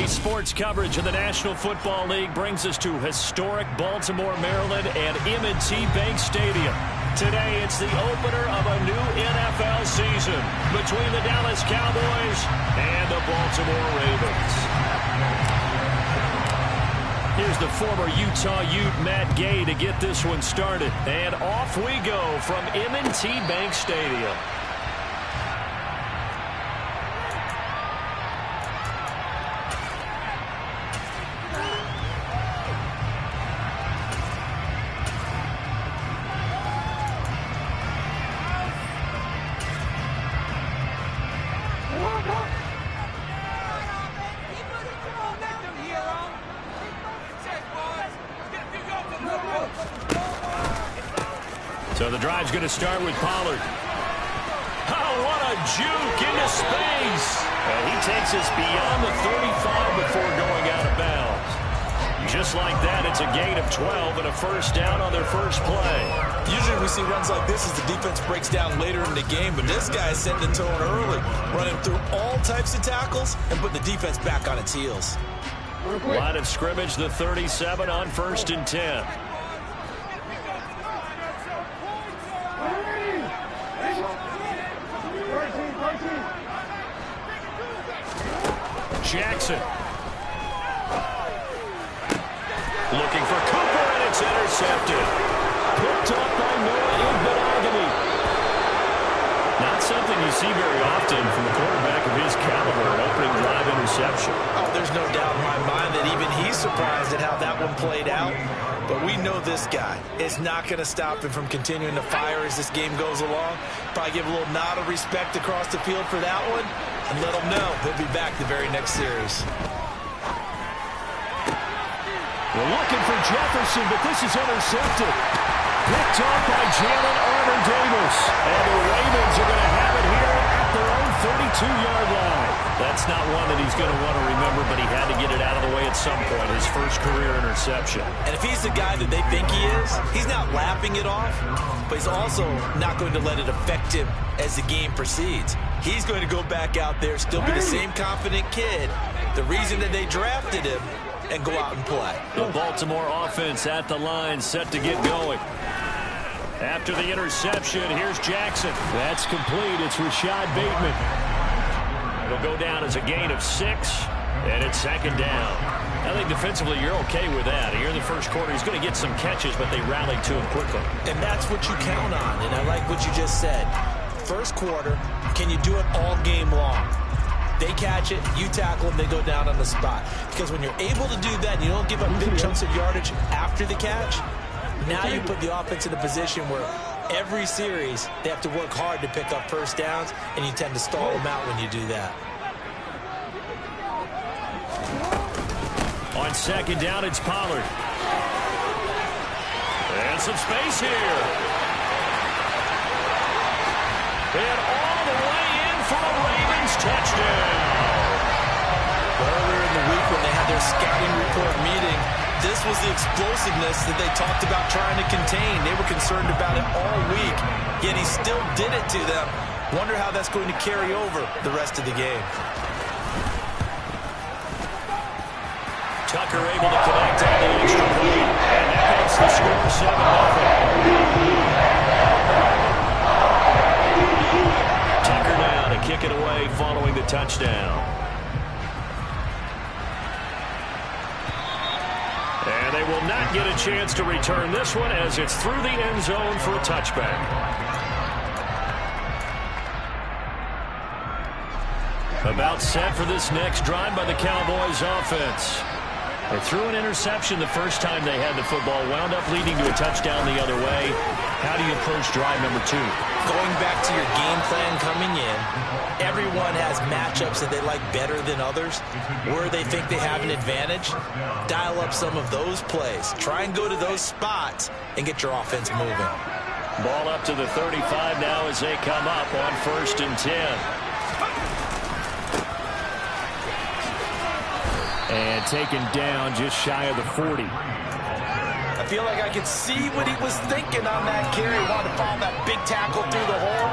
Sports coverage of the National Football League brings us to historic Baltimore, Maryland and M&T Bank Stadium. Today, it's the opener of a new NFL season between the Dallas Cowboys and the Baltimore Ravens. Here's the former Utah Ute, Matt Gay, to get this one started. And off we go from M&T Bank Stadium. So the drive's going to start with Pollard. Oh, what a juke into space. And he takes us beyond the 35 before going out of bounds. Just like that, it's a gain of 12 and a first down on their first play. Usually we see runs like this as the defense breaks down later in the game, but this guy is setting the tone early, running through all types of tackles and putting the defense back on its heels. Line of scrimmage, the 37 on 1st and 10. Jackson. Looking for Cooper, and it's intercepted. Picked up by Noah Igbinoghene. Not something you see very often from a quarterback of his caliber, an opening drive interception. Oh, there's no doubt in my mind that even he's surprised at how that one played out. But we know this guy is not going to stop him from continuing to fire as this game goes along. Probably give a little nod of respect across the field for that one and let him know he'll be back the very next series. We're looking for Jefferson, but this is intercepted. Picked off by Jalen Armour-Davis. And the Ravens are going to have it here at their own 32-yard line. That's not one that he's going to want to remember, but he had to get it out of the way at some point, his first career interception. And if he's the guy that they think he is, he's not laughing it off, but he's also not going to let it affect him as the game proceeds. He's going to go back out there, still be the same confident kid, the reason that they drafted him, and go out and play. The Baltimore offense at the line, set to get going. After the interception, here's Jackson. That's complete. It's Rashad Bateman. It'll go down as a gain of 6, and it's 2nd down. I think defensively you're okay with that. Here in the first quarter, he's going to get some catches, but they rallied to him quickly. And that's what you count on, and I like what you just said. First quarter, can you do it all game long? They catch it, you tackle them, they go down on the spot. Because when you're able to do that, you don't give up big chunks of yardage after the catch, now you put the offense in a position where every series they have to work hard to pick up first downs, and you tend to stall them out when you do that. On 2nd down, it's Pollard. And some space here. And all the way in for a Ravens touchdown. Earlier in the week when they had their scouting report meeting, this was the explosiveness that they talked about trying to contain. They were concerned about it all week, yet he still did it to them. Wonder how that's going to carry over the rest of the game. Tucker able to connect on the extra point, and that makes the score 7-0. Tucker now to kick it away following the touchdown. And they will not get a chance to return this one as it's through the end zone for a touchback. About set for this next drive by the Cowboys offense. They threw an interception the first time they had the football, wound up leading to a touchdown the other way. How do you approach drive number 2? Going back to your game plan coming in, everyone has matchups that they like better than others. Where they think they have an advantage, dial up some of those plays. Try and go to those spots and get your offense moving. Ball up to the 35 now as they come up on 1st and 10. And taken down just shy of the 40. I feel like I could see what he was thinking on that carry. Wanted to follow that big tackle through the hole.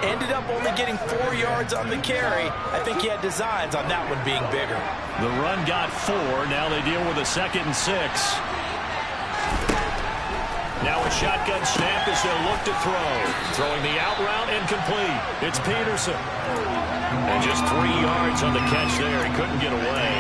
Ended up only getting 4 yards on the carry. I think he had designs on that one being bigger. The run got 4. Now they deal with a 2nd and 6. Now a shotgun snap as they'll look to throw. Throwing the out route incomplete. It's Peterson. And just 3 yards on the catch there. He couldn't get away.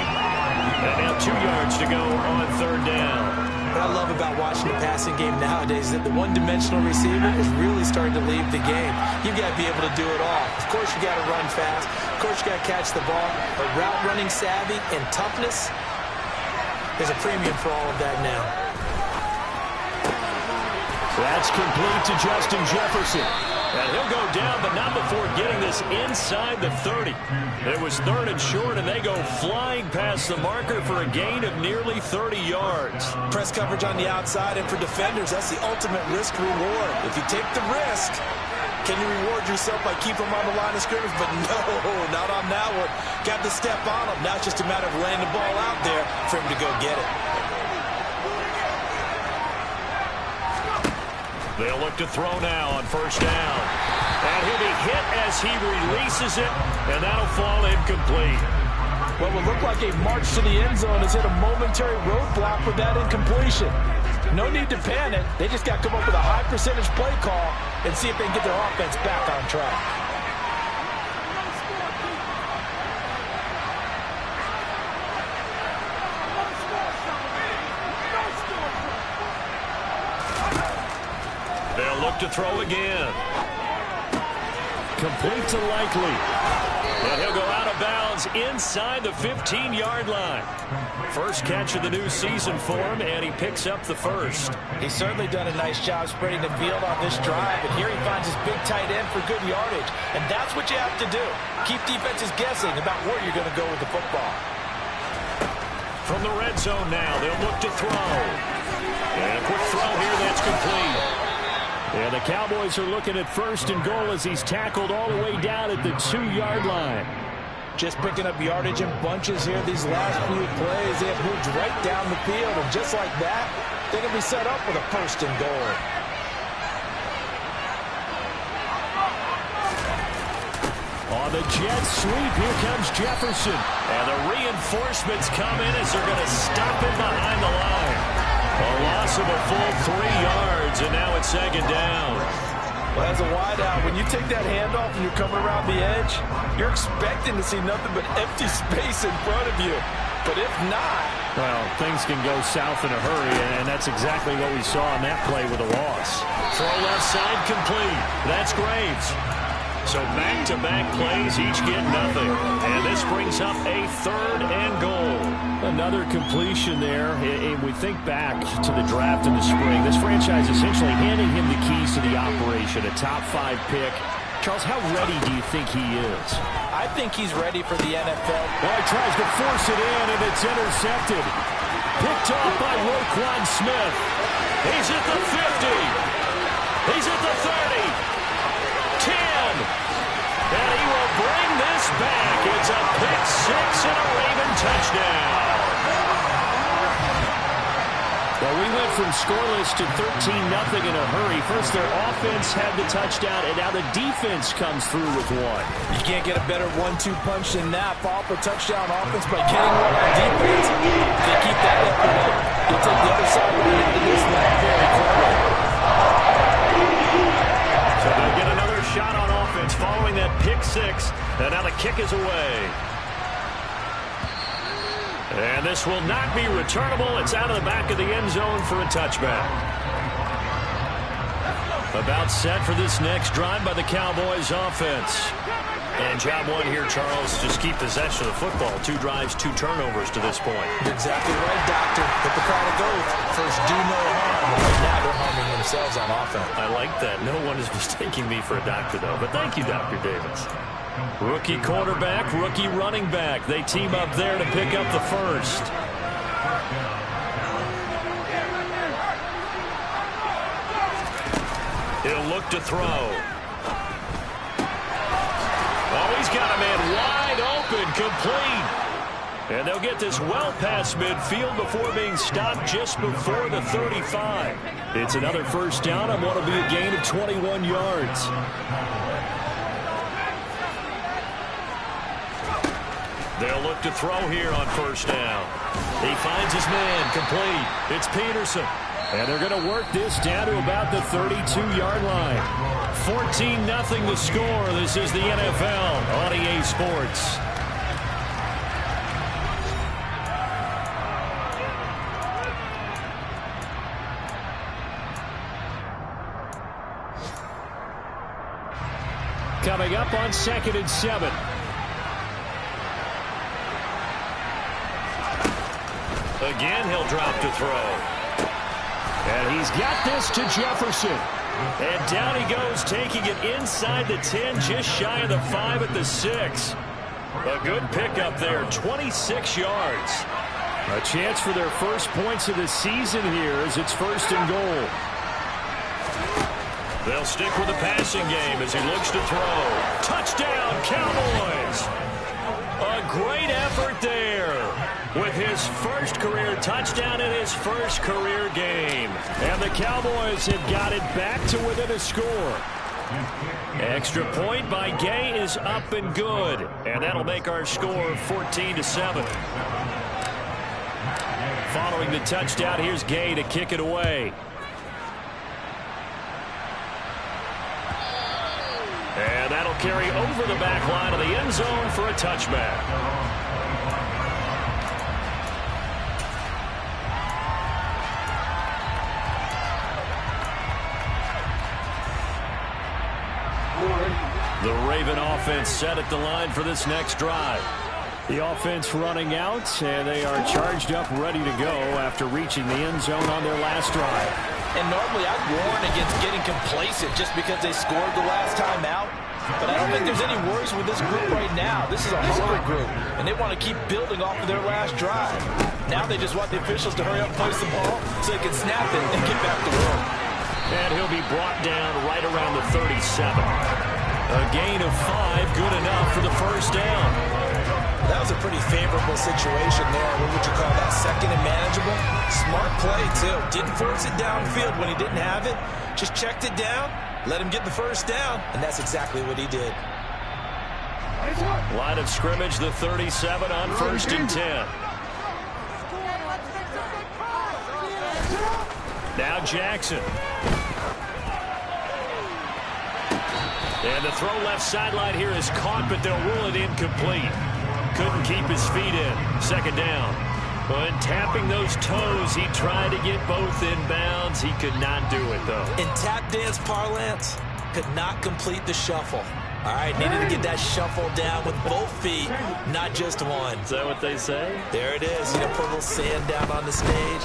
And now 2 yards to go on 3rd down. What I love about watching the passing game nowadays is that the one-dimensional receiver is really starting to leave the game. You've got to be able to do it all. Of course, you got to run fast. Of course, you got to catch the ball. But route running savvy and toughness, there's a premium for all of that now. That's complete to Justin Jefferson. And he'll go down, but not before getting this inside the 30. It was 3rd and short, and they go flying past the marker for a gain of nearly 30 yards. Press coverage on the outside, and for defenders, that's the ultimate risk-reward. If you take the risk, can you reward yourself by keeping them on the line of scrimmage? But no, not on that one. Got to step on them. Now it's just a matter of laying the ball out there for him to go get it. They'll look to throw now on 1st down. And he'll be hit as he releases it, and that'll fall incomplete. What will look like a march to the end zone is hit a momentary roadblock with that incompletion. No need to panic. They just got to come up with a high percentage play call and see if they can get their offense back on track. They'll look to throw again. Complete to Likely. And he'll go out of bounds inside the 15-yard line. First catch of the new season for him, and he picks up the 1st. He's certainly done a nice job spreading the field on this drive, and here he finds his big tight end for good yardage. And that's what you have to do. Keep defenses guessing about where you're going to go with the football. From the red zone now, they'll look to throw. And a quick throw here that's complete. And the Cowboys are looking at 1st and goal as he's tackled all the way down at the 2-yard line. Just picking up yardage in bunches here these last few plays. They have moved right down the field, and just like that, they're going to be set up with a 1st and goal. On the jet sweep, here comes Jefferson. And the reinforcements come in as they're going to stop him behind the line. A loss of a full 3 yards, and now it's 2nd down. Well, as a wideout, when you take that handoff and you're coming around the edge, you're expecting to see nothing but empty space in front of you. But if not... well, things can go south in a hurry, and that's exactly what we saw on that play with a loss. Throw left side complete. That's Graves. So back-to-back plays, each get nothing. And this brings up a 3rd and goal. Another completion there. And we think back to the draft in the spring. This franchise essentially handing him the keys to the operation, a top 5 pick. Charles, how ready do you think he is? I think he's ready for the NFL. Well, he tries to force it in, and it's intercepted. Picked off by Roquan Smith. He's at the 50. He's at the 30. 10. And he will bring this back. It's a pick 6 and a Raven touchdown. Well, we went from scoreless to 13-0 in a hurry. First, their offense had the touchdown, and now the defense comes through with one. You can't get a better 1-2 punch than that. Follow up a touchdown offense by getting one on defense. If they keep that effort up, you'll take the other side right into this one very quickly. So they'll get another shot on offense following that pick 6, and now the kick is away. And this will not be returnable. It's out of the back of the end zone for a touchback. About set for this next drive by the Cowboys offense. And job 1 here, Charles, just keep possession of the football. 2 drives, 2 turnovers to this point. You're exactly right, Doctor. Hippocratic oath. First, do no harm. Right now, they're harming themselves on offense. I like that. No one is mistaking me for a doctor, though. But thank you, Dr. Davis. Rookie quarterback, rookie running back. They team up there to pick up the 1st. He'll look to throw. Oh, he's got a man wide open, complete. And they'll get this well past midfield before being stopped just before the 35. It's another 1st down on what will be a gain of 21 yards. They'll look to throw here on first down. He finds his man, complete. It's Peterson. And they're going to work this down to about the 32-yard line. 14-0 the score. This is the NFL on EA Sports. Coming up on 2nd and 7. Again, he'll drop to throw. And he's got this to Jefferson. And down he goes, taking it inside the 10, just shy of the 5 at the 6. A good pickup there, 26 yards. A chance for their first points of the season here as it's 1st and goal. They'll stick with the passing game as he looks to throw. Touchdown, Cowboys! A great effort there with his first career touchdown in his first career game. And the Cowboys have got it back to within a score. Extra point by Gay is up and good. And that'll make our score 14-7. Following the touchdown, here's Gay to kick it away. And that'll carry over the back line of the end zone for a touchback. The Raven offense set at the line for this next drive. The offense running out, and they are charged up, ready to go after reaching the end zone on their last drive. And normally I'd warn against getting complacent just because they scored the last time out. But I don't think there's any worries with this group right now. This is a hungry group, and they want to keep building off of their last drive. Now they just want the officials to hurry up and place the ball so they can snap it and get back to work. And he'll be brought down right around the 37. A gain of 5, good enough for the first down. That was a pretty favorable situation there. What would you call that? 2nd and manageable? Smart play, too. Didn't force it downfield when he didn't have it. Just checked it down, let him get the first down, and that's exactly what he did. Line of scrimmage, the 37 on 1st and 10. Now Jackson. And the throw left sideline here is caught, but they'll rule it incomplete. Couldn't keep his feet in. 2nd down. When tapping those toes, he tried to get both inbounds. He could not do it, though. In tap dance parlance, could not complete the shuffle. All right, needed to get that shuffle down with both feet, not just one. Is that what they say? There it is. You know, put a little sand down on the stage.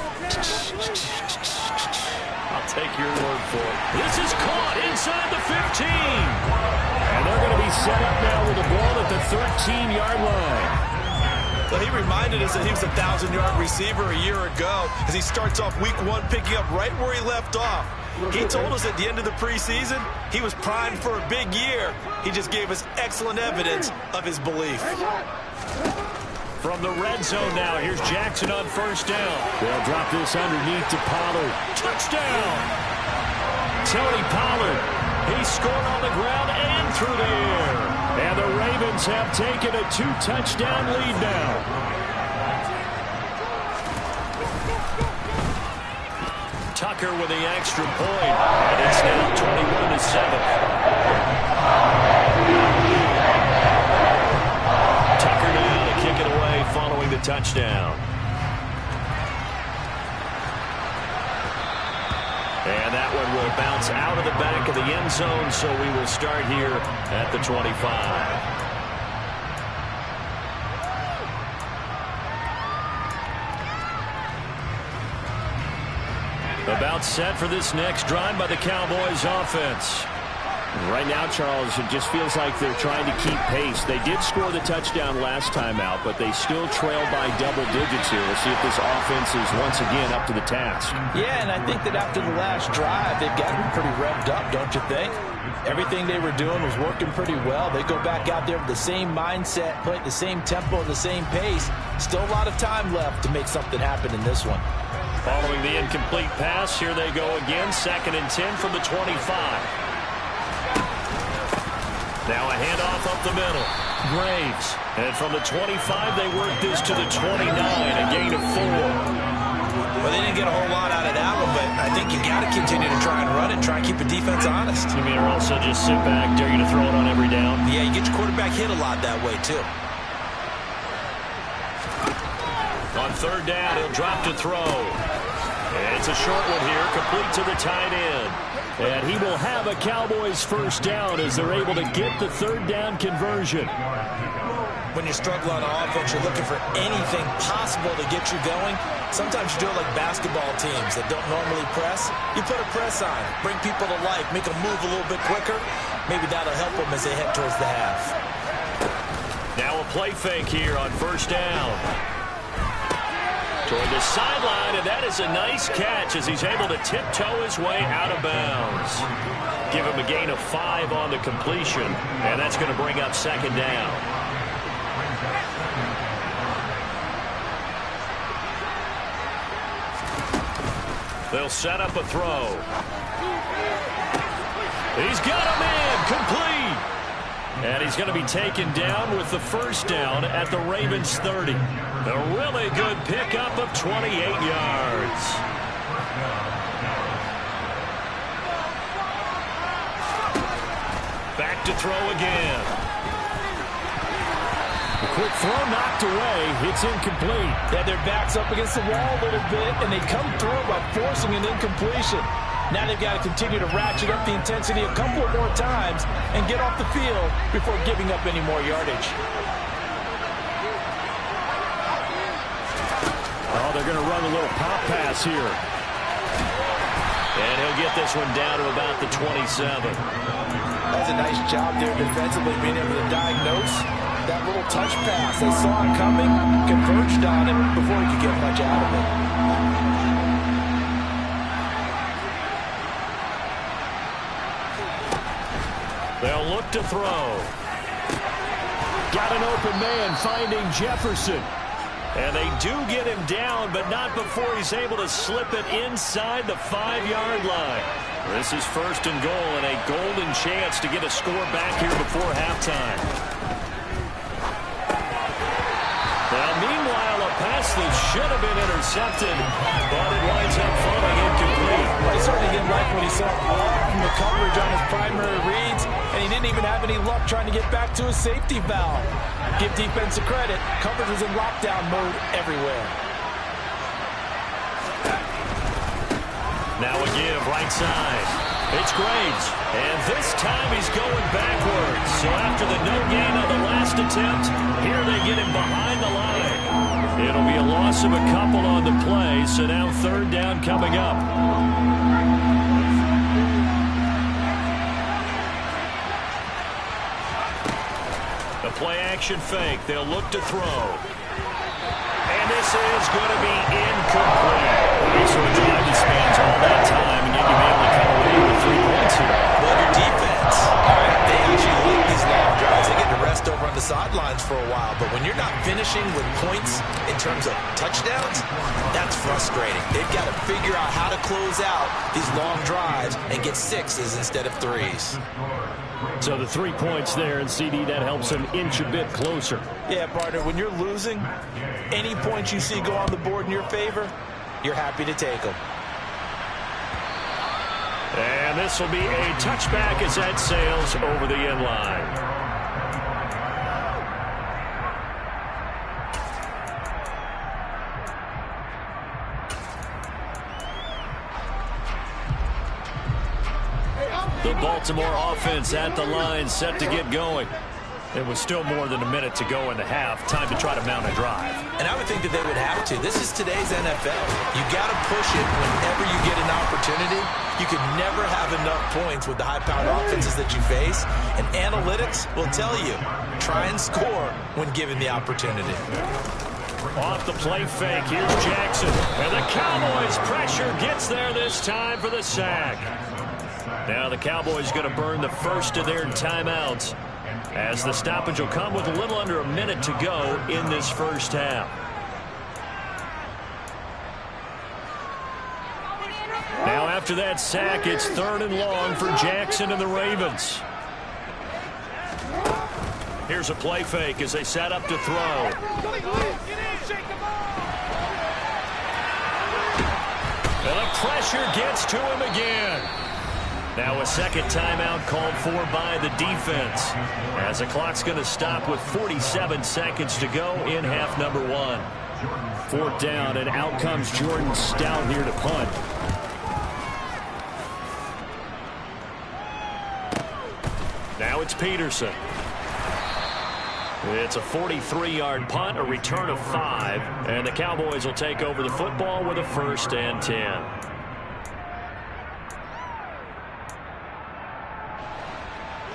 I'll take your word for it. This is caught inside the 15. And they're going to be set up now with the ball at the 13-yard line. Well, he reminded us that he was a 1,000-yard receiver a year ago as he starts off week 1 picking up right where he left off. He told us at the end of the preseason he was primed for a big year. He just gave us excellent evidence of his belief. From the red zone now, here's Jackson on 1st down. They'll drop this underneath to Pollard. Touchdown! Tony Pollard. He scored on the ground and through the air. And the Ravens have taken a 2-touchdown lead now. Tucker with the extra point. And it's now 21-7. Tucker now to kick it away following the touchdown. And that one will bounce out of the back of the end zone, so we will start here at the 25. About set for this next drive by the Cowboys offense. Right now, Charles, it just feels like they're trying to keep pace. They did score the touchdown last time out, but they still trail by double digits here. We'll see if this offense is once again up to the task. Yeah, and I think that after the last drive, they've got to be pretty revved up, don't you think? Everything they were doing was working pretty well. They go back out there with the same mindset, play at the same tempo and the same pace. Still a lot of time left to make something happen in this one. Following the incomplete pass, here they go again. 2nd and 10 from the 25. Now a handoff up the middle. Graves. And from the 25, they work this to the 29, a gain of 4. Well, they didn't get a whole lot out of that one, but I think you got to continue to try and run it, try and keep the defense honest. You mean, or also just sit back, dare you to throw it on every down? Yeah, you get your quarterback hit a lot that way, too. On third down, he'll drop to throw. And it's a short one here, complete to the tight end. And he will have a Cowboys first down as they're able to get the third down conversion. When you struggle on offense, you're looking for anything possible to get you going. Sometimes you do it like basketball teams that don't normally press. You put a press on, bring people to life, make them move a little bit quicker. Maybe that'll help them as they head towards the half. Now a play fake here on first down. Toward the sideline, and that is a nice catch as he's able to tiptoe his way out of bounds. Give him a gain of 5 on the completion, and that's going to bring up second down. They'll set up a throw. He's got him in, complete. And he's going to be taken down with the first down at the Ravens 30. A really good pickup of 28 yards. Back to throw again. A quick throw knocked away. It's incomplete. Yeah, their back's up against the wall a little bit, and they come through by forcing an incompletion. Now they've got to continue to ratchet up the intensity a couple of more times and get off the field before giving up any more yardage. Oh, they're going to run a little pop pass here. And he'll get this one down to about the 27. That's a nice job there defensively, being able to diagnose that little touch pass. They saw it coming, converged on it before he could get much out of it. They'll look to throw. Got an open man finding Jefferson. And they do get him down, but not before he's able to slip it inside the 5-yard line. This is first and goal and a golden chance to get a score back here before halftime. Now, meanwhile, a pass that should have been intercepted, but it winds up falling incomplete. Well, he certainly didn't like what he saw from the coverage on his primary reads, and he didn't even have any luck trying to get back to his safety valve. Give defense a credit. Coverage was in lockdown mode everywhere. Now a give, right side. It's Graves. And this time he's going backwards. So after the no gain on the last attempt, here they get him behind the line. It'll be a loss of a couple on the play, so now third down coming up. The play-action fake. They'll look to throw. And this is going to be incomplete. So a drive that spans all that time, and yet you've been able to come away with 3 points here. Well, your defense, they actually like these long drives. They get to rest over on the sidelines for a while. But when you're not finishing with points in terms of touchdowns, that's frustrating. They've got to figure out how to close out these long drives and get 6s instead of 3s. So the 3 points there, and CD, that helps him inch a bit closer. Yeah, partner, when you're losing, any points you see go on the board in your favor, you're happy to take them. And this will be a touchback as that sails over the end line. The Baltimore offense at the line, set to get going. It was still more than a minute to go in the half. Time to try to mount a drive. And I would think that they would have to. This is today's NFL. You got to push it whenever you get an opportunity. You can never have enough points with the high-powered offenses that you face. And analytics will tell you, try and score when given the opportunity. Off the play fake, here's Jackson. And the Cowboys' pressure gets there this time for the sack. Now the Cowboys going to burn the first of their timeouts, as the stoppage will come with a little under a minute to go in this first half. Now after that sack, it's 3rd and long for Jackson and the Ravens. Here's a play fake as they set up to throw. And the pressure gets to him again. Now a second timeout called for by the defense, as the clock's going to stop with 47 seconds to go in half number 1. 4th down, and out comes Jordan Stout here to punt. Now it's Peterson. It's a 43-yard punt, a return of 5, and the Cowboys will take over the football with a 1st and 10.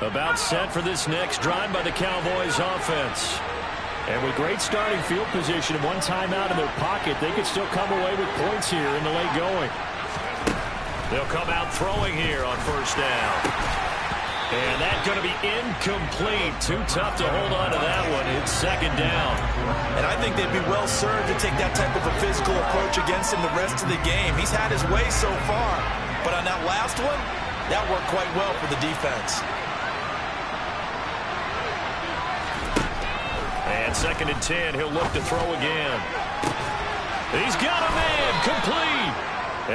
About set for this next drive by the Cowboys offense. And with great starting field position and one timeout in their pocket, they could still come away with points here in the late going. They'll come out throwing here on 1st down. And that's going to be incomplete. Too tough to hold on to that one. It's 2nd down. And I think they'd be well served to take that type of a physical approach against him the rest of the game. He's had his way so far. But on that last one, that worked quite well for the defense. And 2nd and 10, he'll look to throw again. He's got a man, complete.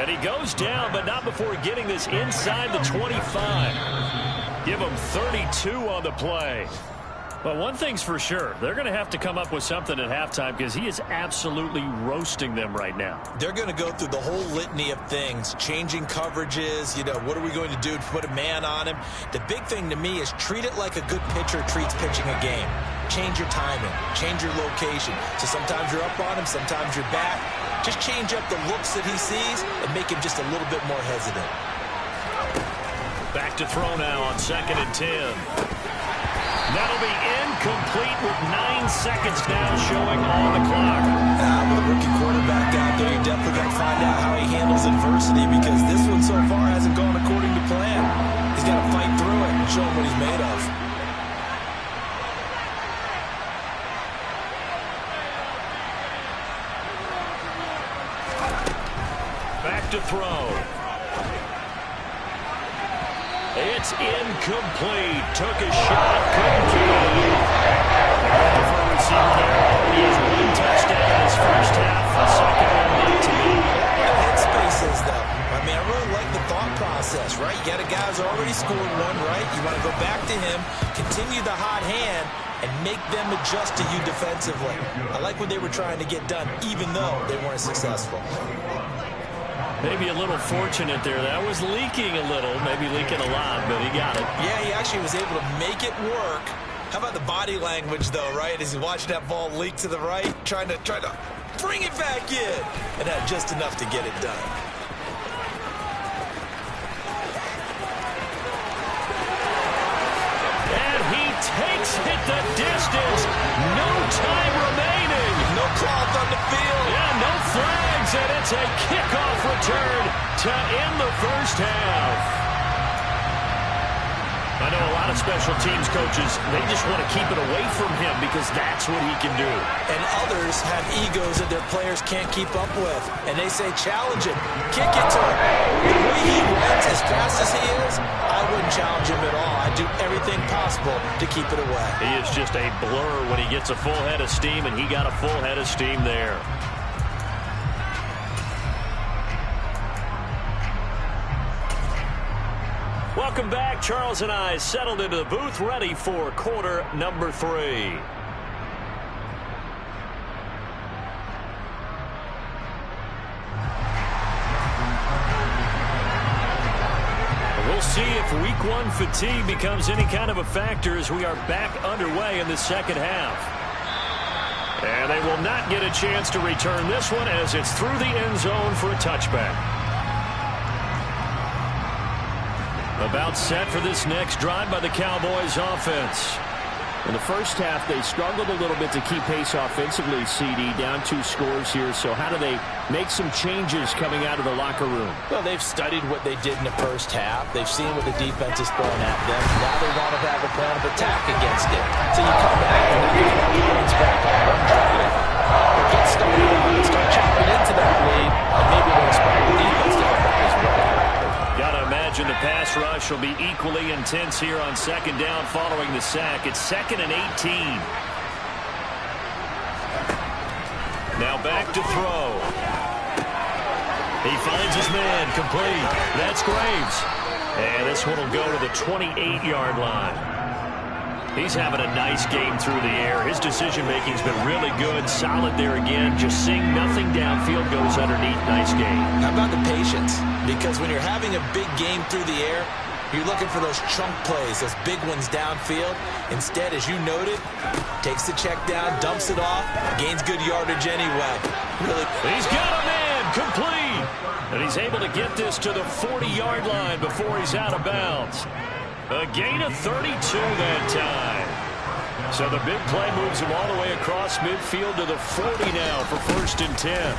And he goes down, but not before getting this inside the 25. Give him 32 on the play. Well, one thing's for sure. They're going to have to come up with something at halftime because he is absolutely roasting them right now. They're going to go through the whole litany of things, changing coverages, what are we going to do to put a man on him? The big thing to me is treat it like a good pitcher treats pitching a game. Change your timing, change your location. So sometimes you're up on him, sometimes you're back. Just change up the looks that he sees and make him just a little bit more hesitant. Back to throw now on 2nd and 10. That'll be incomplete with 9 seconds now showing on the clock. With a rookie quarterback out there, you definitely got to find out how he handles adversity, because this one so far hasn't gone according to plan. He's got to fight through it and show him what he's made of. Back to throw. It's incomplete. Took a shot. Couldn't get it. For a receiver there. He has 1 touchdown in his first half. The second one not to be. Headspaces, though. I mean, I really like the thought process, right? You got a guy who's already scored one, right? You want to go back to him, continue the hot hand, and make them adjust to you defensively. I like what they were trying to get done, even though they weren't successful. Maybe a little fortunate there. That was leaking a little, maybe leaking a lot, but he got it. Yeah, he actually was able to make it work. How about the body language, though, right? As he watched that ball leak to the right, trying to bring it back in, and had just enough to get it done. And he takes it the distance. No time remaining. No cloth on the field. Yeah, no flags, and it's a kickoff return to end the first half. I know a lot of special teams coaches, they just want to keep it away from him because that's what he can do. And others have egos that their players can't keep up with. And they say, challenge him, kick it to him. The way he runs as fast as he is, I wouldn't challenge him at all. I'd do everything possible to keep it away. He is just a blur when he gets a full head of steam, and he got a full head of steam there. Welcome back. Charles and I settled into the booth, ready for quarter number 3. We'll see if week 1 fatigue becomes any kind of a factor as we are back underway in the second half. And they will not get a chance to return this one as it's through the end zone for a touchback. About set for this next drive by the Cowboys offense. In the first half, they struggled a little bit to keep pace offensively, CD, down 2 scores here. So how do they make some changes coming out of the locker room? Well, they've studied what they did in the first half. They've seen what the defense is throwing at them. Now they want to have a plan of attack against it. So you come back and you get the points back on run drive. But get started on it, start chopping into that lead, and maybe it'll inspire the defense to come back as well. Got to imagine imagine the pass rush will be equally intense here on second down following the sack. It's 2nd and 18. Now back to throw. He finds his man, complete. That's Graves. And this one will go to the 28-yard line. He's having a nice game through the air. His decision-making's been really good. Solid there again. Just seeing nothing downfield goes underneath. Nice game. How about the patience? Because when you're having a big game through the air, you're looking for those chunk plays, those big ones downfield. Instead, as you noted, takes the check down, dumps it off, gains good yardage anyway. Really. He's got a man, complete. And he's able to get this to the 40-yard line before he's out of bounds. A gain of 32 that time. So the big play moves him all the way across midfield to the 40 now for 1st and 10.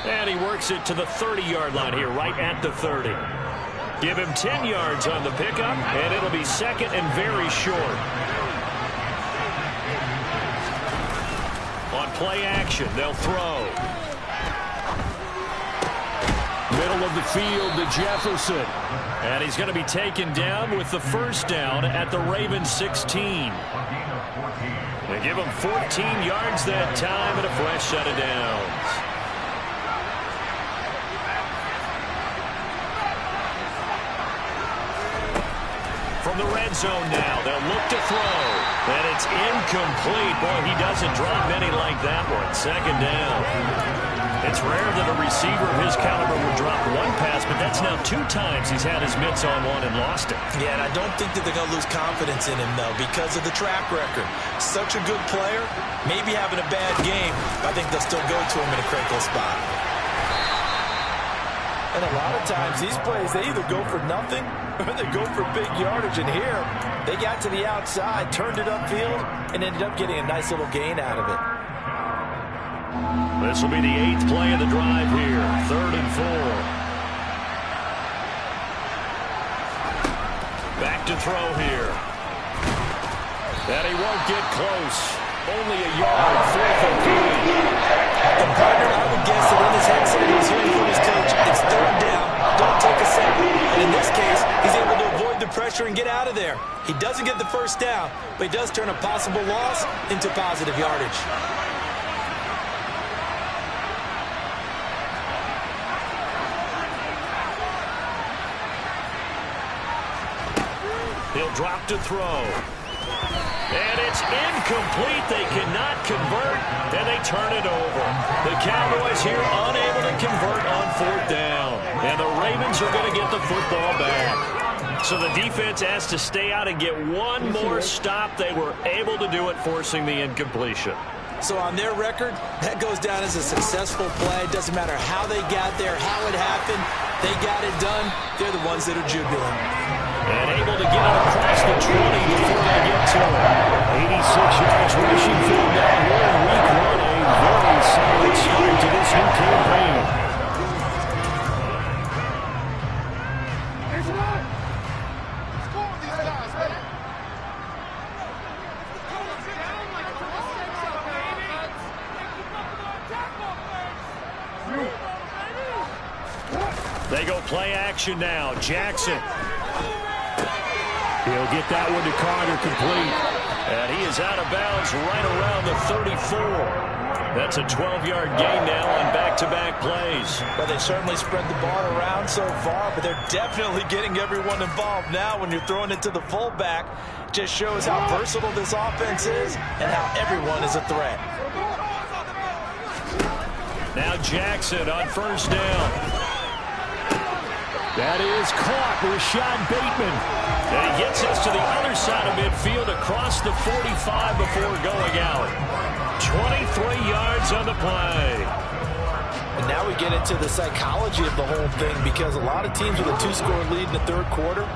And he works it to the 30-yard line here, right at the 30. Give him 10 yards on the pickup, and it'll be 2nd and very short. On play action, they'll throw. Middle of the field to Jefferson. And he's going to be taken down with the 1st down at the Ravens 16. They give him 14 yards that time and a fresh set of downs. From the red zone now, they'll look to throw. And it's incomplete. Boy, he doesn't drop many like that one. 2nd down. It's rare that a receiver of his caliber would drop one pass, but that's now 2 times he's had his mitts on one and lost it. Yeah, and I don't think that they're going to lose confidence in him, though, because of the track record. Such a good player, maybe having a bad game, but I think they'll still go to him in a critical spot. And a lot of times, these plays, they either go for nothing or they go for big yardage. And here, they got to the outside, turned it upfield, and ended up getting a nice little gain out of it. This will be the 8th play of the drive here. 3rd and 4. Back to throw here. And he won't get close. Only a yard. 4th and 3. The partner, I would guess that in his headset, he was hearing from his coach, it's 3rd down, don't take a sack. And in this case, he's able to avoid the pressure and get out of there. He doesn't get the 1st down, but he does turn a possible loss into positive yardage. He'll drop to throw. And it's incomplete. They cannot convert, and they turn it over. The Cowboys here unable to convert on 4th down. And the Ravens are going to get the football back. So the defense has to stay out and get one more stop. They were able to do it, forcing the incompletion. So on their record, that goes down as a successful play. Doesn't matter how they got there, how it happened. They got it done. They're the ones that are jubilant. And able to get it across the 20 before they get to it. 86 yards rushing for them down here in week 1. A very solid start to this new campaign. They go play action now. Jackson. He'll get that one to Carter, complete. And he is out of bounds right around the 34. That's a 12-yard gain now on back-to-back plays. Well, they certainly spread the ball around so far, but they're definitely getting everyone involved now when you're throwing it to the fullback. Just shows how versatile this offense is and how everyone is a threat. Now Jackson on 1st down. That is caught. Rashad Bateman. And he gets us to the other side of midfield across the 45 before going out. 23 yards on the play. And now we get into the psychology of the whole thing, because a lot of teams with a 2-score lead in the 3rd quarter,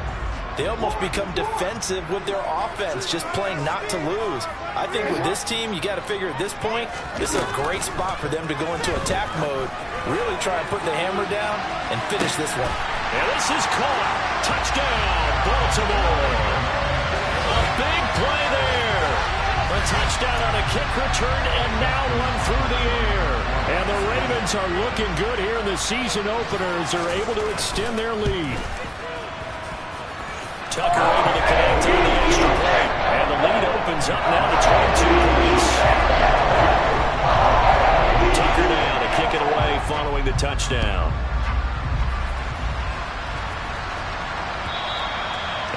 they almost become defensive with their offense, just playing not to lose. I think with this team, you got to figure at this point, this is a great spot for them to go into attack mode, really try and put the hammer down and finish this one. And this is caught. Touchdown, Baltimore. A big play there. A touchdown on a kick return, and now one through the air. And the Ravens are looking good here in the season opener as they're able to extend their lead. Tucker able to connect on the extra point. And the lead opens up now to 22 points. Tucker now to kick it away following the touchdown.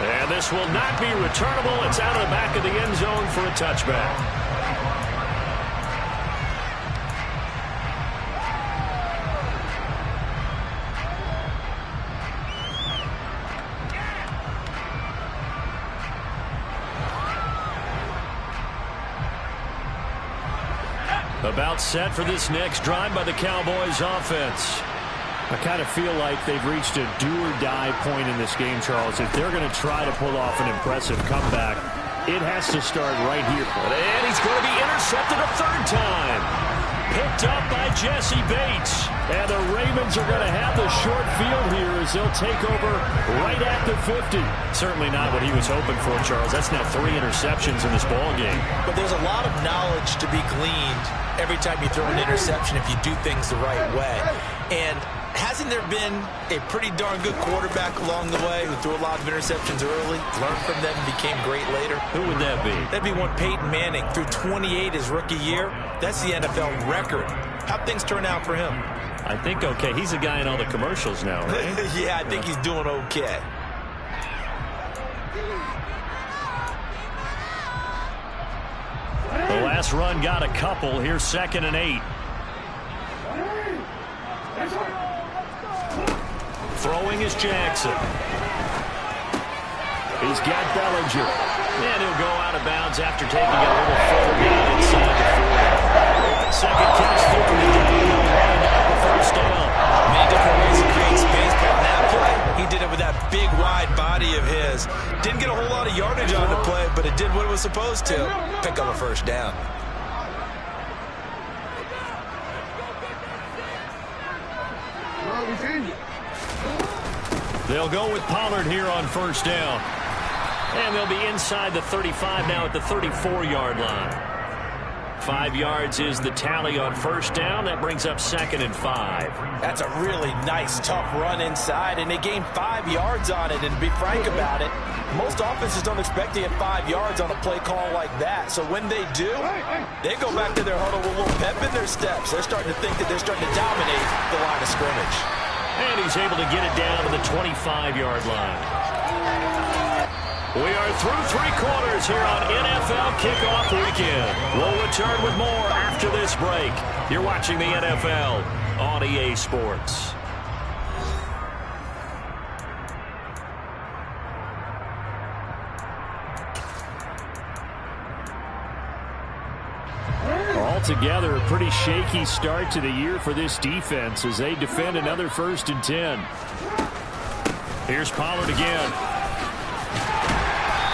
And this will not be returnable. It's out of the back of the end zone for a touchback. About set for this next drive by the Cowboys offense. I kind of feel like they've reached a do-or-die point in this game, Charles. If they're going to try to pull off an impressive comeback, it has to start right here. And he's going to be intercepted a third time. Picked up by Jesse Bates. And the Ravens are going to have the short field here as they'll take over right at the 50. Certainly not what he was hoping for, Charles. That's now 3 interceptions in this ball game. But there's a lot of knowledge to be gleaned every time you throw an interception if you do things the right way. And hasn't there been a pretty darn good quarterback along the way who threw a lot of interceptions early, learned from them, and became great later? Who would that be? That'd be one Peyton Manning. Threw 28 his rookie year. That's the NFL record. How'd things turn out for him? I think okay. He's a guy in all the commercials now, right? Yeah, I think he's doing okay. The last run got a couple. Here's 2nd and 8. Throwing is Jackson. He's got Bellinger. And he'll go out of bounds after taking a little further down inside the 40. Second catch for the day. The first down. Many different ways to create space, but on that play, he did it with that big, wide body of his. Didn't get a whole lot of yardage on the play, but it did what it was supposed to. Pick up a first down. They'll go with Pollard here on first down. And they'll be inside the 35 now at the 34-yard line. 5 yards is the tally on first down. That brings up 2nd and 5. That's a really nice, tough run inside, and they gained 5 yards on it. And to be frank about it, most offenses don't expect to get 5 yards on a play call like that. So when they do, they go back to their huddle with a little pep in their steps. They're starting to think that they're starting to dominate the line of scrimmage. And he's able to get it down to the 25-yard line. We are through 3 quarters here on NFL Kickoff Weekend. We'll return with more after this break. You're watching the NFL on EA Sports. Altogether, a pretty shaky start to the year for this defense as they defend another 1st and 10. Here's Pollard again.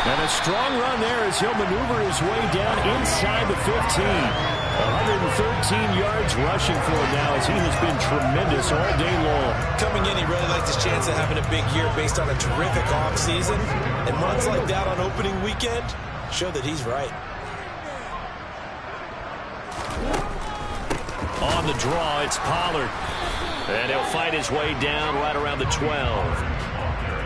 And a strong run there as he'll maneuver his way down inside the 15. 113 yards rushing for him now as he has been tremendous all day long. Coming in, he really likes his chance of having a big year based on a terrific offseason. And runs like that on opening weekend show that he's right. On the draw, it's Pollard. And he'll fight his way down right around the 12.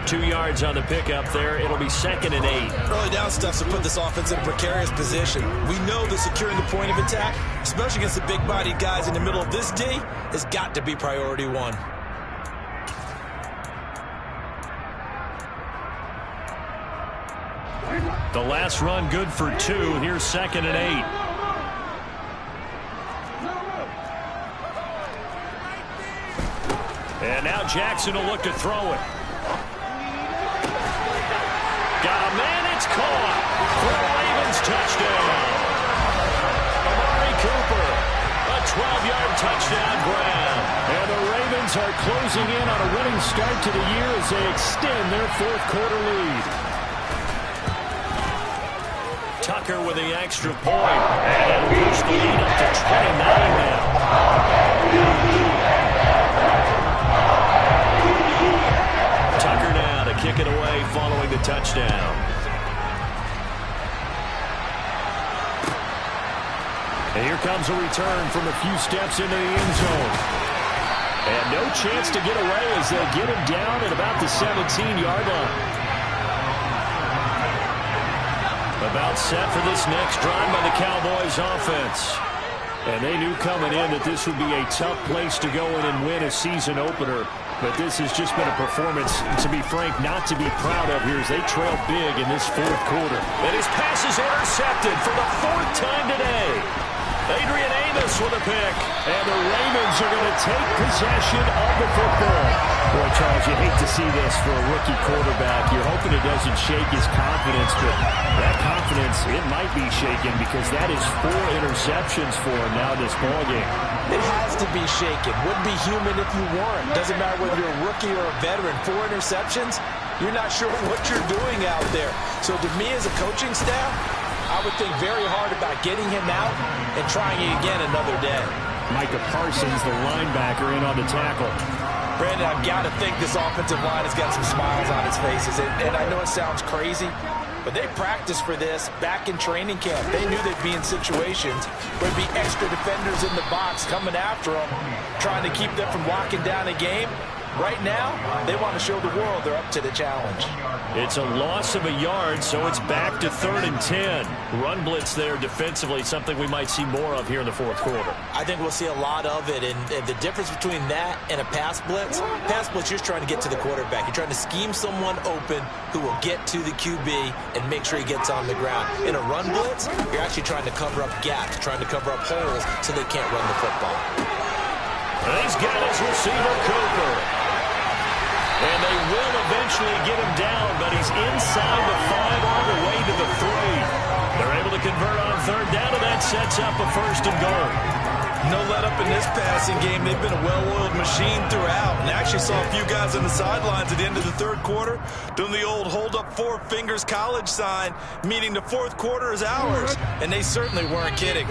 2 yards on the pickup there. It'll be 2nd and 8. Early down stuff to put this offense in a precarious position. We know that securing the point of attack, especially against the big-bodied guys in the middle of this D, has got to be priority 1. The last run good for 2. Here's 2nd and 8. And now Jackson will look to throw it. Got a man, it's caught. For a Ravens touchdown. Amari Cooper, a 12-yard touchdown grab. And the Ravens are closing in on a winning start to the year as they extend their 4th quarter lead. Tucker with the extra point. And push the lead up to 29 now. Tucker now to kick it away following the touchdown. And here comes a return from a few steps into the end zone. And no chance to get away as they get him down at about the 17-yard line. About set for this next drive by the Cowboys offense. And they knew coming in that this would be a tough place to go in and win a season opener. But this has just been a performance, to be frank, not to be proud of here as they trail big in this fourth quarter. And his pass is intercepted for the fourth time today. Adrian Amos with a pick. And the Ravens are going to take possession of the football. Boy, Charles, you hate to see this for a rookie quarterback. You're hoping it doesn't shake his confidence, but that confidence, it might be shaken because that is 4 interceptions for him now this ballgame. It has to be shaken. Wouldn't be human if you weren't. Doesn't matter whether you're a rookie or a veteran. 4 interceptions, you're not sure what you're doing out there. So to me as a coaching staff, I would think very hard about getting him out and trying it again another day. Micah Parsons, the linebacker, in on the tackle. Brandon, I've got to think this offensive line has got some smiles on its faces. And I know it sounds crazy, but they practiced for this back in training camp. They knew they'd be in situations where there'd be extra defenders in the box coming after them, trying to keep them from locking down a game. Right now, they want to show the world they're up to the challenge. It's a loss of a yard, so it's back to 3rd and 10. Run blitz there defensively, something we might see more of here in the fourth quarter. I think we'll see a lot of it, and the difference between that and a pass blitz, you're just trying to get to the quarterback. You're trying to scheme someone open who will get to the QB and make sure he gets on the ground. In a run blitz, you're actually trying to cover up gaps, trying to cover up holes so they can't run the football. And he's got his receiver, Cooper. And they will eventually get him down, but he's inside the 5 on the way to the 3. They're able to convert on 3rd down, and that sets up a 1st and goal. No let up in this passing game. They've been a well-oiled machine throughout. And actually saw a few guys on the sidelines at the end of the 3rd quarter doing the old hold up 4 fingers college sign, meaning the 4th quarter is ours. And they certainly weren't kidding.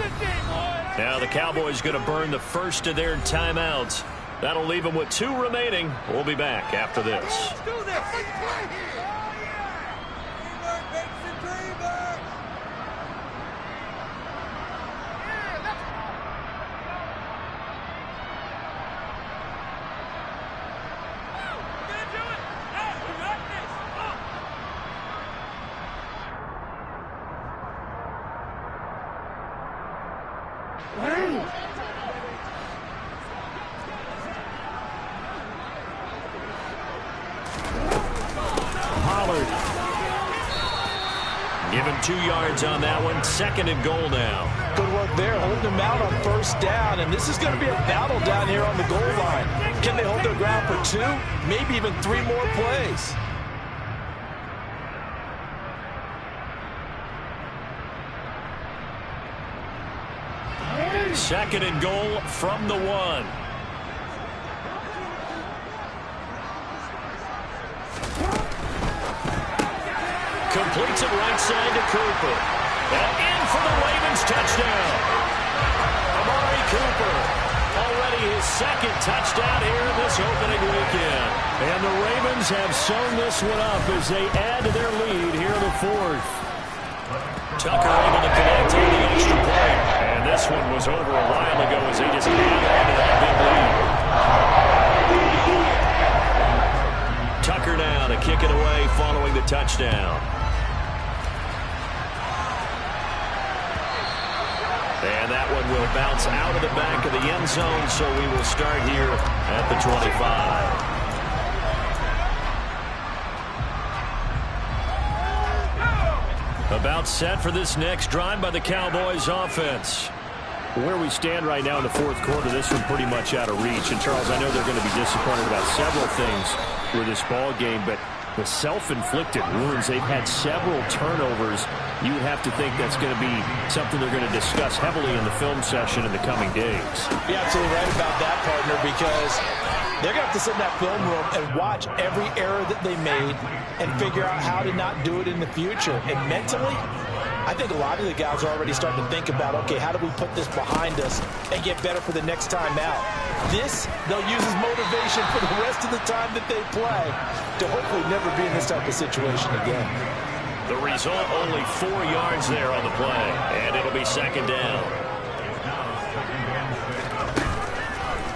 Now the Cowboys going to burn the first of their timeouts. That'll leave them with 2 remaining. We'll be back after this. Give him 2 yards on that one. 2nd and goal now. Good work there, holding them out on 1st down. And this is going to be a battle down here on the goal line. Can they hold their ground for 2, maybe even 3 more plays? Second and goal from the 1. Completes it right side to Cooper. And in for the Ravens touchdown. Amari Cooper. Already his 2nd touchdown here in this opening weekend. And the Ravens have sewn this one up as they add to their lead here in the 4th. Tucker able to connect on the extra point. And this one was over a while ago as they just held on to that big lead. Tucker now to kick it away following the touchdown. And that one will bounce out of the back of the end zone, so we will start here at the 25. About set for this next drive by the Cowboys offense. Where we stand right now in the 4th quarter, this one pretty much out of reach. And, Charles, I know they're going to be disappointed about several things with this ball game, but the self-inflicted wounds, they've had several turnovers. You would have to think that's going to be something they're going to discuss heavily in the film session in the coming days. You're absolutely right about that, partner, because they're going to have to sit in that film room and watch every error that they made and figure out how to not do it in the future. And mentally, I think a lot of the guys are already starting to think about, okay, how do we put this behind us and get better for the next time out? This, they'll use as motivation for the rest of the time that they play to hopefully never be in this type of situation again. The result, only 4 yards there on the play, and it'll be 2nd down.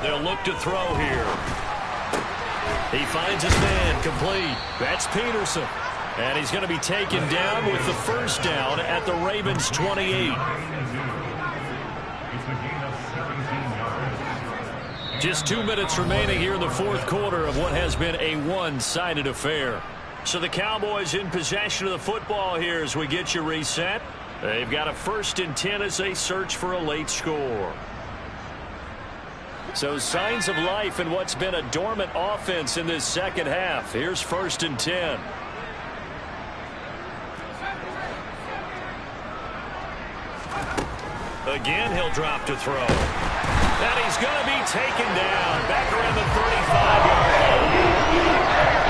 they'll look to throw here. He finds his man, complete. That's Peterson. And he's going to be taken down with the first down at the Ravens' 28. Just 2 minutes remaining here in the fourth quarter of what has been a one-sided affair. So the Cowboys in possession of the football here as we get you reset. They've got a 1st and 10 as they search for a late score. So signs of life in what's been a dormant offense in this second half. Here's 1st and 10. Again, he'll drop to throw. And he's going to be taken down back around the 35-yard line.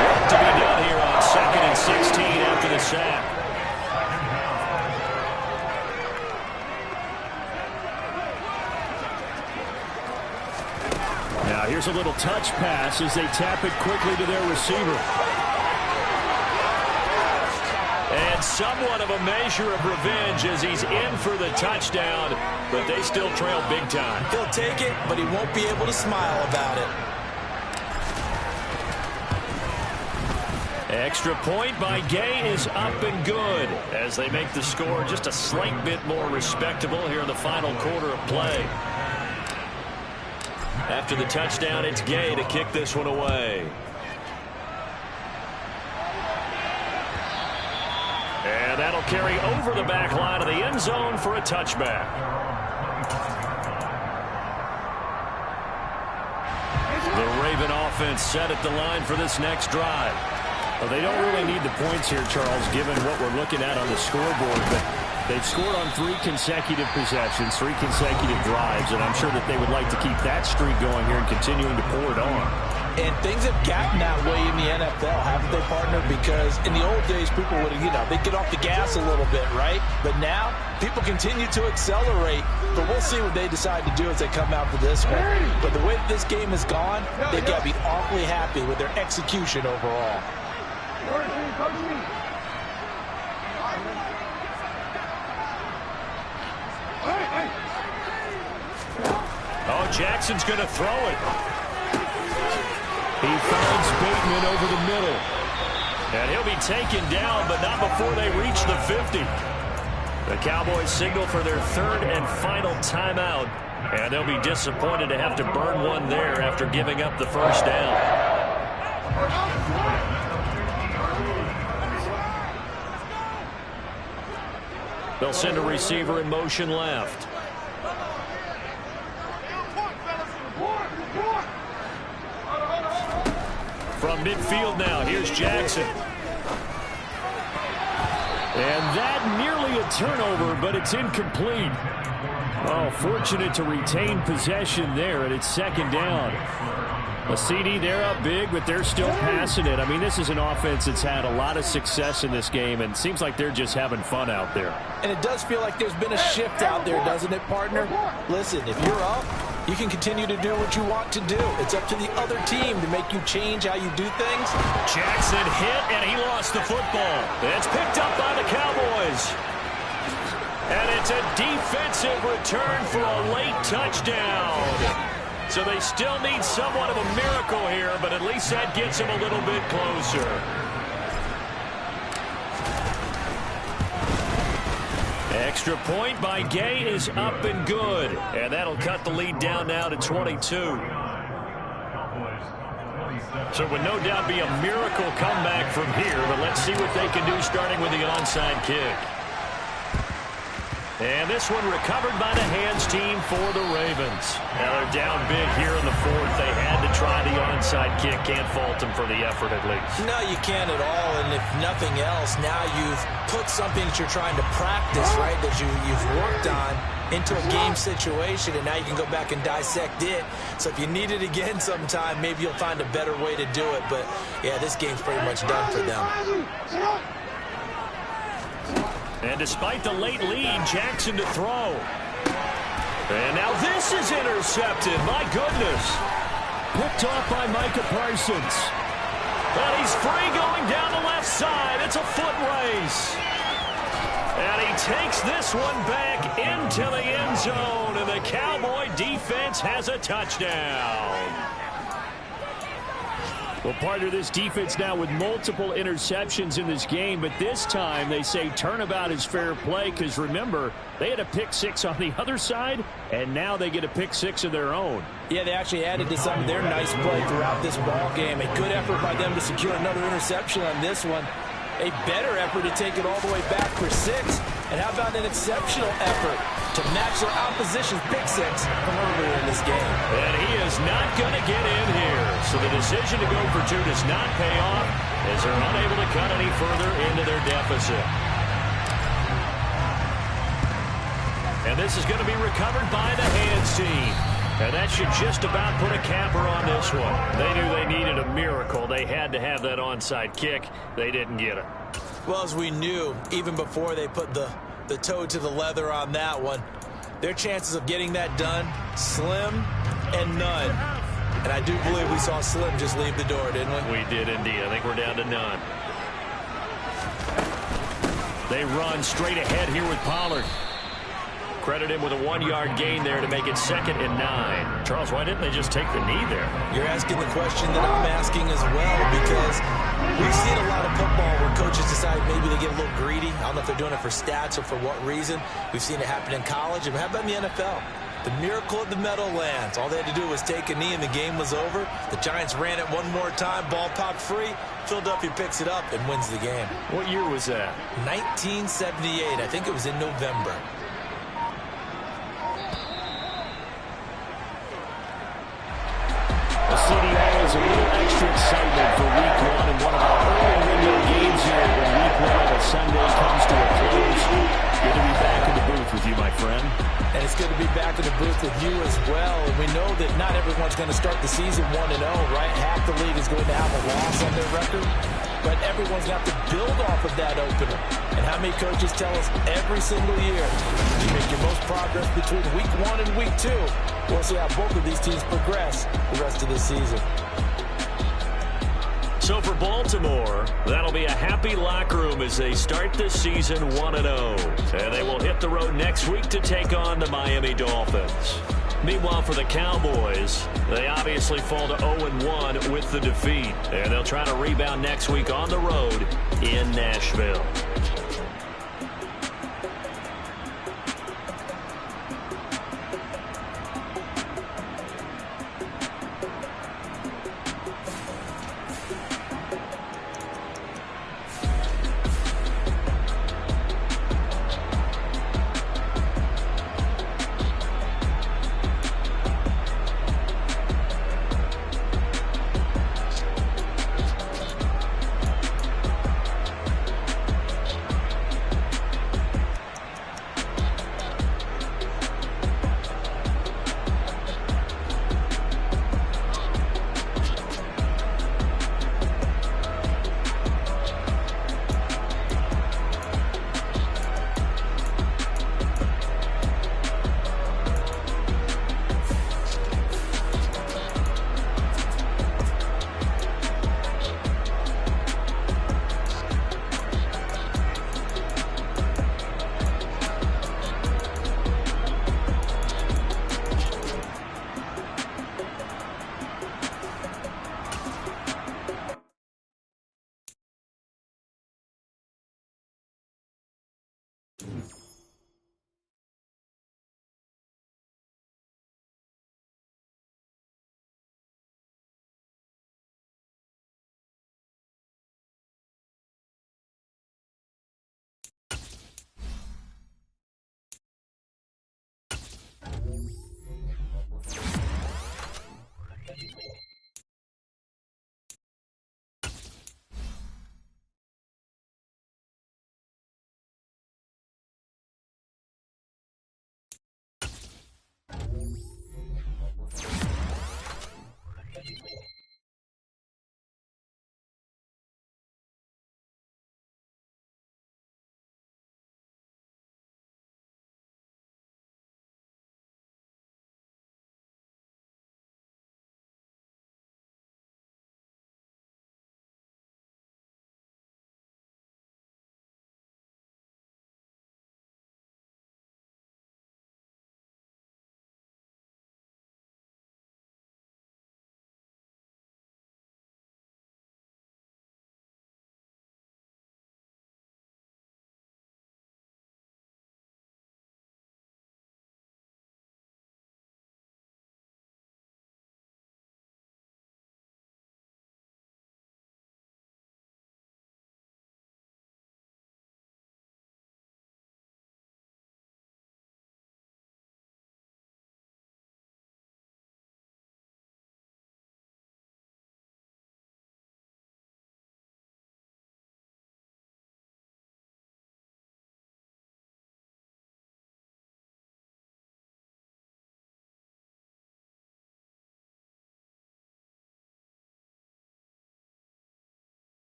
Work to be done here on 2nd and 16 after the sack. Now here's a little touch pass as they tap it quickly to their receiver. And somewhat of a measure of revenge as he's in for the touchdown, but they still trail big time. He'll take it, but he won't be able to smile about it. Extra point by Gay is up and good as they make the score just a slight bit more respectable here in the final quarter of play. After the touchdown, it's Gay to kick this one away. And that'll carry over the back line of the end zone for a touchback. The Raven offense set at the line for this next drive. Well, they don't really need the points here, Charles, given what we're looking at on the scoreboard, but they've scored on 3 consecutive possessions, 3 consecutive drives, and I'm sure that they would like to keep that streak going here and continuing to pour it on. And things have gotten that way in the NFL, haven't they, partner? Because in the old days, people would, they'd get off the gas a little bit, right? But now, people continue to accelerate. But we'll see what they decide to do as they come out for this one. But the way that this game has gone, they've got to be awfully happy with their execution overall. Oh, Jackson's going to throw it. He finds Bateman over the middle. And he'll be taken down, but not before they reach the 50. The Cowboys signal for their 3rd and final timeout. And they'll be disappointed to have to burn one there after giving up the first down. They'll send a receiver in motion left. From midfield now, here's Jackson. And that nearly a turnover, but it's incomplete. Oh, fortunate to retain possession there, and it's 2nd down. A CD, they're up big, but they're still passing it. I mean, this is an offense that's had a lot of success in this game, and it seems like they're just having fun out there. And it does feel like there's been a shift out there, doesn't it, partner? Listen, if you're up, you can continue to do what you want to do. It's up to the other team to make you change how you do things. Jackson hit, and he lost the football. It's picked up by the Cowboys. And it's a defensive return for a late touchdown. So they still need somewhat of a miracle here, but at least that gets them a little bit closer. Extra point by Gay is up and good. And that'll cut the lead down now to 22. So it would no doubt be a miracle comeback from here, but let's see what they can do starting with the onside kick. And this one recovered by the hands team for the Ravens. Now they're down big here in the 4th. They had to try the onside kick. Can't fault them for the effort at least. No, you can't at all. And if nothing else, now you've put something that you're trying to practice, right, that you've worked on into a game situation, and now you can go back and dissect it. So if you need it again sometime, maybe you'll find a better way to do it. But, yeah, this game's pretty much done for them. And despite the late lead, Jackson to throw. And now this is intercepted. My goodness. Picked off by Micah Parsons. And he's free going down the left side. It's a foot race. And he takes this one back into the end zone, and the Cowboy defense has a touchdown. Well, partner, this defense now with multiple interceptions in this game, but this time they say turnabout is fair play because, remember, they had a pick six on the other side, and now they get a pick six of their own. Yeah, they actually added to some of their nice play throughout this ball game. A good effort by them to secure another interception on this one. A better effort to take it all the way back for 6. And how about an exceptional effort to match their opposition's pick six from earlier in this game. And he is not going to get in here. So the decision to go for 2 does not pay off as they're unable to cut any further into their deficit. And this is going to be recovered by the hands team. And that should just about put a capper on this one. They knew they needed a miracle. They had to have that onside kick. They didn't get it. Well, as we knew, even before they put the toe to the leather on that one, their chances of getting that done, slim and none. And I do believe we saw Slim just leave the door, didn't we? We did indeed. I think we're down to none. They run straight ahead here with Pollard. Credit him with a 1-yard gain there to make it 2nd and 9. Charles, why didn't they just take the knee there? You're asking the question that I'm asking as well, because we've seen a lot of football where coaches decide maybe they get a little greedy. I don't know if they're doing it for stats or for what reason. We've seen it happen in college. And how about in the NFL? The miracle of the Meadowlands. All they had to do was take a knee and the game was over. The Giants ran it one more time. Ball popped free. Philadelphia picks it up and wins the game. What year was that? 1978. I think it was in November. CDA is a little extra excitement for Week 1 and one of our early window games here when Week 1 of Sunday comes to a close. Good to be back in the booth with you, my friend. And it's good to be back in the booth with you as well. And we know that not everyone's going to start the season 1-0, right? Half the league is going to have a loss on their record. But everyone's got to build off of that opener. And how many coaches tell us every single year, you make your most progress between Week 1 and Week 2. We'll see how both of these teams progress the rest of the season. So for Baltimore, that'll be a happy locker room as they start this season 1-0. And they will hit the road next week to take on the Miami Dolphins. Meanwhile, for the Cowboys, they obviously fall to 0-1 with the defeat. And they'll try to rebound next week on the road in Nashville.